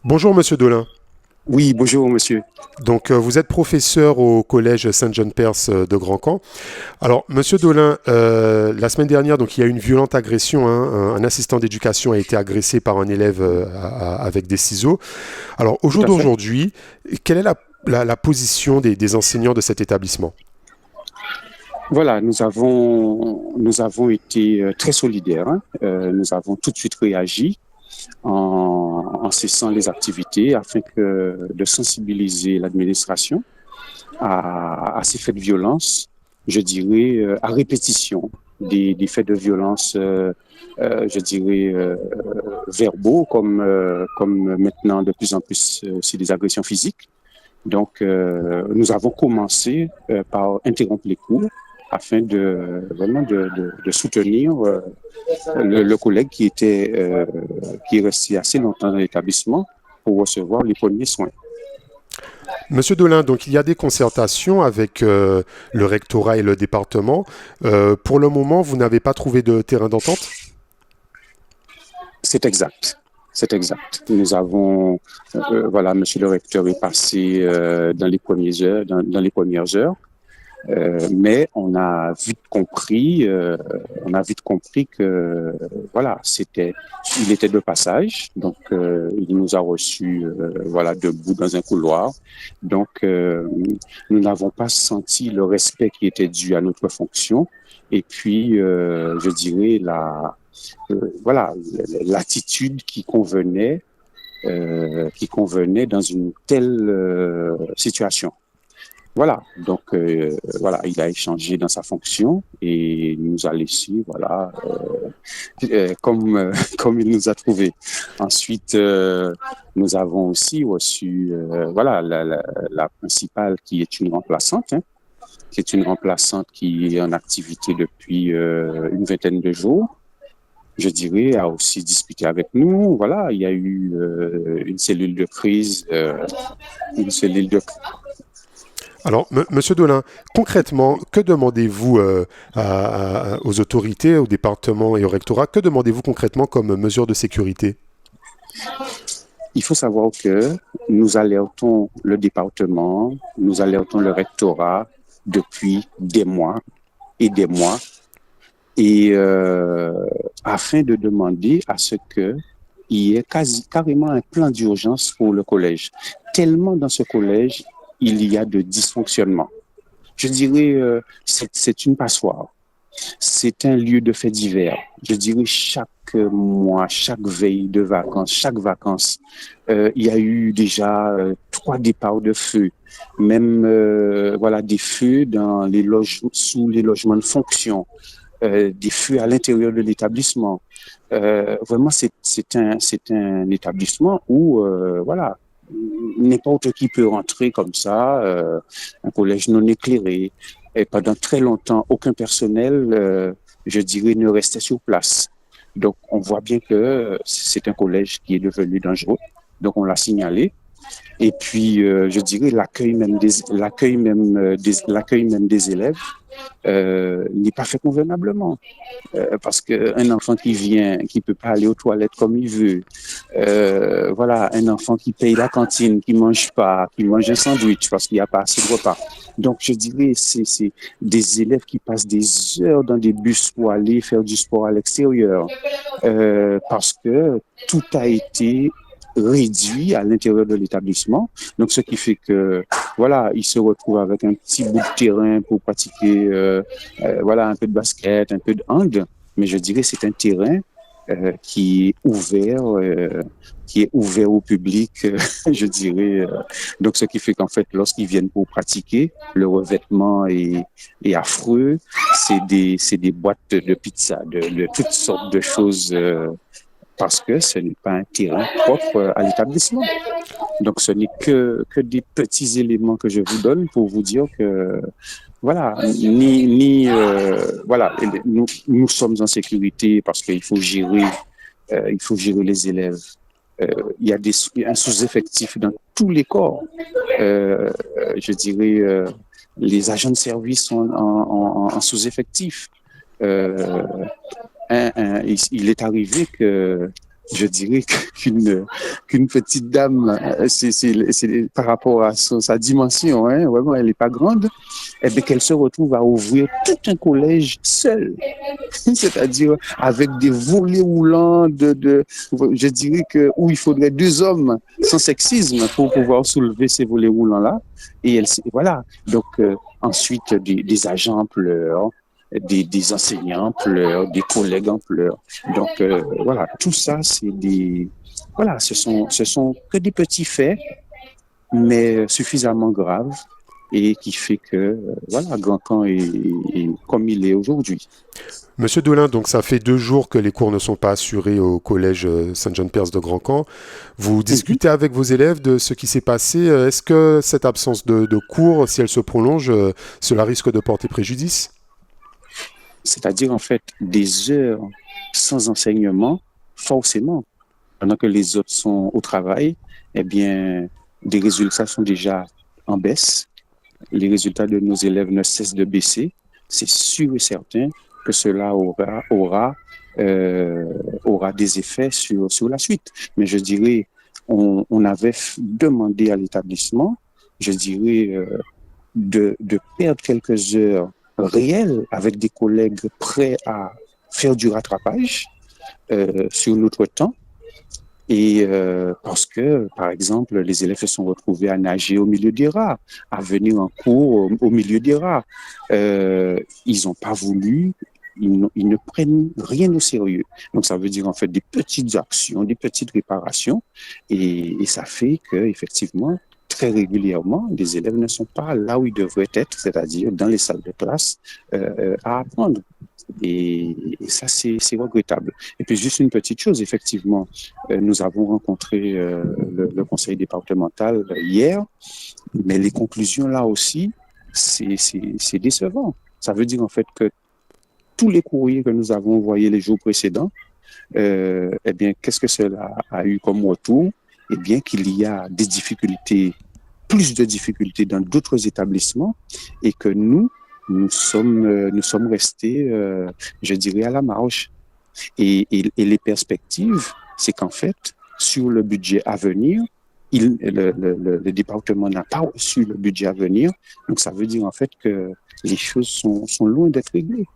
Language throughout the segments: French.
Bonjour Monsieur Dolin. Oui, bonjour monsieur. Vous êtes professeur au collège Saint-John-Perse de Grand Camp. Alors Monsieur Dolin, la semaine dernière, il y a eu une violente agression, hein. Un assistant d'éducation a été agressé par un élève avec des ciseaux. Alors au Tout jour à fait. d'aujourd'hui, quelle est la position des enseignants de cet établissement? Voilà, nous avons été très solidaires, hein. Nous avons tout de suite réagi en cessant les activités afin de sensibiliser l'administration à ces faits de violence, je dirais, à répétition des faits de violence, je dirais, verbaux, comme maintenant de plus en plus aussi des agressions physiques. Nous avons commencé par interrompre les cours afin de vraiment de soutenir le collègue qui est resté assez longtemps dans l'établissement pour recevoir les premiers soins. Monsieur Dolin, il y a des concertations avec le rectorat et le département. Pour le moment, vous n'avez pas trouvé de terrain d'entente? C'est exact. C'est exact. Voilà, Monsieur le recteur est passé dans les premières heures, dans les premières heures. Mais on a vite compris que voilà, il était de passage, donc il nous a reçus voilà debout dans un couloir. Donc nous n'avons pas senti le respect qui était dû à notre fonction. Et puis je dirais voilà l'attitude qui convenait dans une telle situation. Voilà, donc voilà, il a échangé dans sa fonction et nous a laissé, voilà, comme il nous a trouvé. Ensuite, nous avons aussi reçu, voilà, la principale qui est une remplaçante, hein, qui est une remplaçante qui est en activité depuis une vingtaine de jours. Je dirais, a aussi discuté avec nous. Voilà, il y a eu une cellule de crise, une cellule de Alors, Monsieur Dolin, concrètement, que demandez-vous aux autorités, au département et au rectorat? Que demandez-vous concrètement comme mesure de sécurité? Il faut savoir que nous alertons le département, nous alertons le rectorat depuis des mois et des mois, et afin de demander à ce qu'il y ait carrément un plan d'urgence pour le collège. Tellement dans ce collège, il y a de dysfonctionnement. Je dirais, c'est une passoire. C'est un lieu de faits divers. Je dirais chaque mois, chaque veille de vacances, chaque vacances, il y a eu déjà 3 départs de feu, même voilà des feux dans les sous les logements de fonction, des feux à l'intérieur de l'établissement. Vraiment, c'est un établissement où voilà n'importe qui peut rentrer comme ça, un collège non éclairé. Et pendant très longtemps, aucun personnel, je dirais, ne restait sur place. Donc, on voit bien que c'est un collège qui est devenu dangereux. Donc, on l'a signalé. Et puis, je dirais, l'accueil même des élèves n'est pas fait convenablement. Parce qu'un enfant qui vient, qui peut pas aller aux toilettes comme il veut, voilà, un enfant qui paye la cantine, qui mange pas, qui mange un sandwich parce qu'il n'y a pas assez de repas. Donc, je dirais, c'est des élèves qui passent des heures dans des bus pour aller faire du sport à l'extérieur, parce que tout a été réduit à l'intérieur de l'établissement. Donc, ce qui fait que, voilà, ils se retrouvent avec un petit bout de terrain pour pratiquer, voilà, un peu de basket, un peu de hand. Mais je dirais c'est un terrain qui est ouvert au public, je dirais. Donc, ce qui fait qu'en fait, lorsqu'ils viennent pour pratiquer, le revêtement est affreux. C'est des boîtes de pizza, de toutes sortes de choses, parce que ce n'est pas un terrain propre à l'établissement. Donc, ce n'est que des petits éléments que je vous donne pour vous dire que voilà, voilà, nous sommes en sécurité parce il faut gérer les élèves. Il y a un sous-effectif dans tous les corps. Je dirais, les agents de service sont en sous-effectif. Euh, il est arrivé que je dirais qu'une petite dame, c'est par rapport à sa dimension, hein, vraiment, elle n'est pas grande, et bien qu'elle se retrouve à ouvrir tout un collège seule, c'est-à-dire avec des volets roulants je dirais que où il faudrait deux hommes sans sexisme pour pouvoir soulever ces volets roulants-là. Et voilà. Donc ensuite des agents en pleurs, des enseignants en pleurs, des collègues en pleurs. Donc voilà, tout ça c'est voilà, ce sont que des petits faits, mais suffisamment graves et qui fait que voilà, Grand Camp est comme il est aujourd'hui. Monsieur Dolin, donc ça fait 2 jours que les cours ne sont pas assurés au collège Saint-Jean-Perse de Grand-Camp. Vous Mhm. discutez avec vos élèves de ce qui s'est passé. Est-ce que cette absence de cours, si elle se prolonge, cela risque de porter préjudice? C'est-à-dire en fait des heures sans enseignement, forcément, pendant que les autres sont au travail, eh bien, des résultats sont déjà en baisse. Les résultats de nos élèves ne cessent de baisser. C'est sûr et certain que cela aura des effets sur la suite. Mais je dirais, on avait demandé à l'établissement, je dirais, de perdre quelques heures réelles avec des collègues prêts à faire du rattrapage sur notre temps. Et parce que, par exemple, les élèves se sont retrouvés à nager au milieu des rats, à venir en cours au milieu des rats. Ils n'ont pas voulu, ils ne prennent rien au sérieux. Donc, ça veut dire en fait des petites actions, des petites réparations, et ça fait que effectivement, très régulièrement, les élèves ne sont pas là où ils devraient être, c'est-à-dire dans les salles de classe, à apprendre. Et ça, c'est regrettable. Et puis, juste une petite chose, effectivement, nous avons rencontré le conseil départemental hier, mais les conclusions là aussi, c'est décevant. Ça veut dire en fait que tous les courriers que nous avons envoyés les jours précédents, eh bien, qu'est-ce que cela a eu comme retour? Eh bien, qu'il y a des difficultés, plus de difficultés dans d'autres établissements et que nous sommes restés, je dirais, à la marge. Et les perspectives, c'est qu'en fait, sur le budget à venir, le département n'a pas reçu le budget à venir. Donc, ça veut dire en fait que les choses sont loin d'être réglées.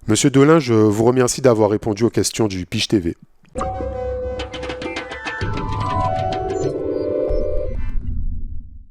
Monsieur Dolin, je vous remercie d'avoir répondu aux questions du Pige TV.